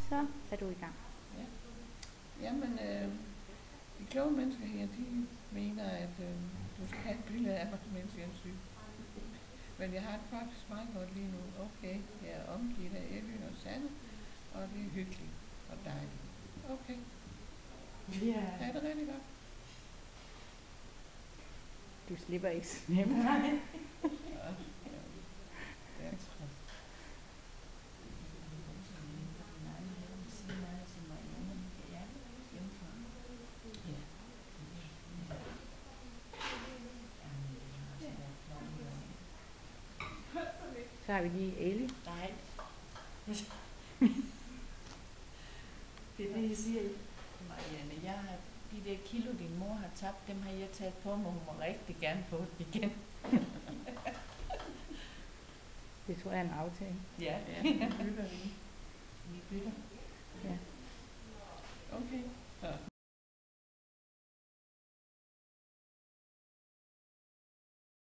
Så er du i gang. Ja. Jamen, de kloge mennesker her, de mener, at du skal have et billede af mig, mens jeg er syg. Men jeg har det faktisk meget godt lige nu. Okay, jeg er omgivet af Elly og Sanne, og det er hyggeligt og dejligt. Okay, Ja. er det rigtig godt? Du slipper ikke så nemt. Ja, ja. Det er træt. Så har vi lige Elly. Nej. Det er det, jeg siger. Marianne, jeg har de der kilo, din mor har tabt, dem har jeg taget på mig. Hun må rigtig gerne få dem igen. Det tror jeg er en aftale. Ja, Ja. bytter vi. Vi bytter. Ja. Okay, så